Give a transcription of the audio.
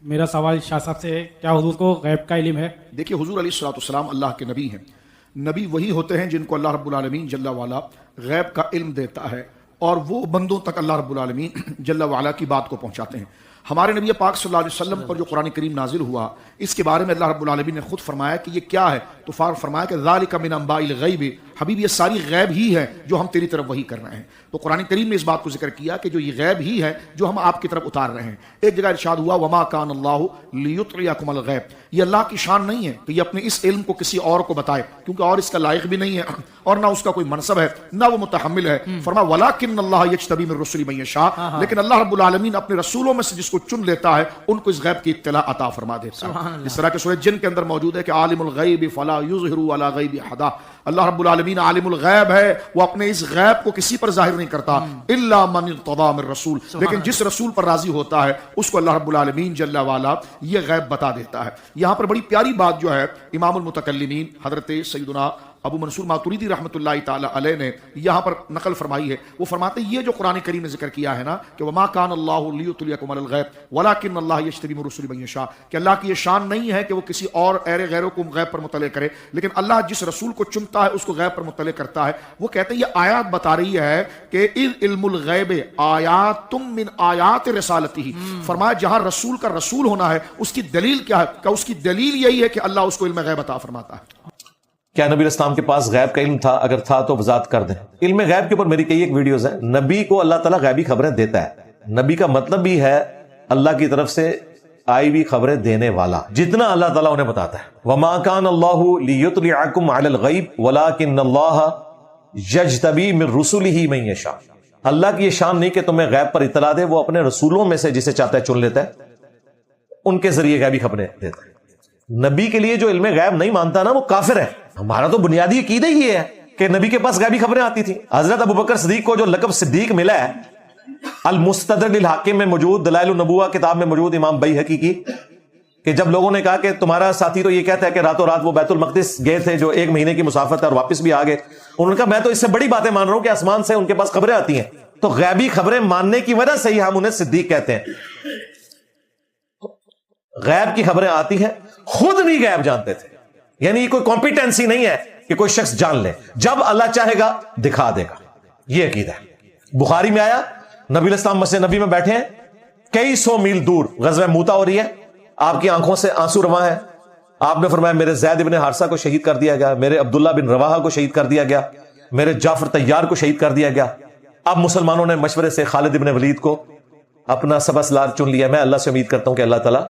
میرا سوال شاہ صاحب سے ہے، کیا حضور کو غیب کا علم ہے؟ دیکھیے حضور علیہ الصلوۃ والسلام اللہ کے نبی ہیں. نبی وہی ہوتے ہیں جن کو اللہ رب العالمین جل وعلا غیب کا علم دیتا ہے اور وہ بندوں تک اللہ رب العالمین جل وعلا کی بات کو پہنچاتے ہیں. ہمارے نبی پاک صلی اللہ علیہ وسلم پر جو قرآن کریم نازل ہوا اس کے بارے میں اللہ رب العالمین نے خود فرمایا کہ یہ کیا ہے، تو فرمایا کہ ذالک من انباء الغیب، حبیب یہ ساری غیب ہی ہے جو ہم تیری طرف وہی کر رہے ہیں. تو قرآن کریم نے اس بات کو ذکر کیا کہ جو یہ غیب ہی ہے جو ہم آپ کی طرف اتار رہے ہیں. ایک جگہ ارشاد ہوا وما کان اللہ لیطلعکم الغیب، یہ اللہ کی شان نہیں ہے کہ یہ اپنے اس علم کو کسی اور کو بتائے، کیونکہ اور اس کا لائق بھی نہیں ہے اور نہ اس کا کوئی منصب ہے نہ وہ متحمل ہے. فرمایا ولکن اللہ یجتبی من الرسل من یشاء، لیکن اللہ رب العالمین اپنے رسولوں میں سے جس کو چن لیتا ہے ان کو اس غیب کی اطلاع عطا فرما دیتا ہے. اس طرح کہ سورہ جن کے اندر موجود ہے کہ عالم الغیب فلا یظہر علی غیب احد، اللہ رب العالمین عالم الغیب ہے، وہ اپنے اس غیب کو کسی پر ظاہر نہیں کرتا الا من ارتضی من رسول، لیکن جس رسول پر راضی ہوتا ہے اس کو اللہ رب العالمین جل وعلا یہ غیب بتا دیتا ہے. یہاں پر بڑی پیاری بات جو ہے امام المتکلمین حضرت سیدنا ابو منصور ماتوریدی رحمۃ اللہ تعالی علیہ نے یہاں پر نقل فرمائی ہے. وہ فرماتے ہیں یہ جو قرآن کریم نے ذکر کیا ہے نا کہ وما کان اللہ لیطلعکم علی الغیب ولکن اللہ یجتبی من الرسل من یشاء، کہ اللہ کی یہ شان نہیں ہے کہ وہ کسی اور غیروں کو غیب پر مطلع کرے، لیکن اللہ جس رسول کو چنتا ہے اس کو غیب پر مطلع کرتا ہے. وہ کہتے ہیں یہ آیات بتا رہی ہے کہ علم الغیب آیات من آیات رسالتہ، فرمایا جہاں رسول کا رسول ہونا ہے اس کی دلیل کیا ہے، کہ اس کی دلیل یہی ہے کہ اللہ اس کو علم غیب عطا فرماتا ہے. کیا نبی علیہ السلام کے پاس غیب کا علم تھا؟ اگر تھا تو وضاحت کر دیں. علم غیب کے اوپر میری کئی ایک ویڈیوز ہیں. نبی کو اللہ تعالیٰ غیبی خبریں دیتا ہے، نبی کا مطلب بھی ہے اللہ کی طرف سے آئی ہوئی خبریں دینے والا، جتنا اللہ تعالیٰ انہیں بتاتا ہے. وما کان اللہ لیطلعکم علی الغیب ولکن اللہ یجتبی من رسلہ من یشاء، اللہ کی یہ شان نہیں کہ تمہیں غیب پر اطلاع دے، وہ اپنے رسولوں میں سے جسے چاہتا ہے چن لیتا ہے، ان کے ذریعے غیبی خبریں دیتا ہے. نبی کے لیے جو علم غیب نہیں مانتا نا وہ کافر ہے. ہمارا تو بنیادی عقیدہ ہی ہے کہ نبی کے پاس غیبی خبریں آتی تھیں. حضرت ابوبکر صدیق کو جو لقب صدیق ملا ہے، المستدرک للحاکم میں موجود، دلائل النبوہ کتاب میں موجود امام بیہقی کی، کہ جب لوگوں نے کہا کہ تمہارا ساتھی تو یہ کہتا ہے کہ راتوں رات وہ بیت المقدس گئے تھے جو 1 مہینے کی مسافت ہے اور واپس بھی آ گئے، انہوں نے کہا میں تو اس سے بڑی باتیں مان رہا ہوں کہ آسمان سے ان کے پاس خبریں آتی ہیں. تو غیبی خبریں ماننے کی وجہ سے ہی ہم انہیں صدیق کہتے ہیں. غیب کی خبریں آتی ہیں، خود نہیں غیب جانتے تھے، یعنی کوئی کمپیٹنسی نہیں ہے کہ کوئی شخص جان لے، جب اللہ چاہے گا دکھا دے گا. یہ عقیدہ ہے. بخاری میں آیا نبی علیہ السلام مسجد نبی میں بیٹھے ہیں، کئی 100 میل دور غزوہ موتا ہو رہی ہے، آپ کی آنکھوں سے آنسو رواں ہیں. آپ نے فرمایا میرے زید بن حارثہ کو شہید کر دیا گیا، میرے عبداللہ بن رواحہ کو شہید کر دیا گیا، میرے جعفر طیار کو شہید کر دیا گیا. اب مسلمانوں نے مشورے سے خالد بن ولید کو اپنا سبا سالار چن لیا. میں اللہ سے امید کرتا ہوں کہ اللہ تعالیٰ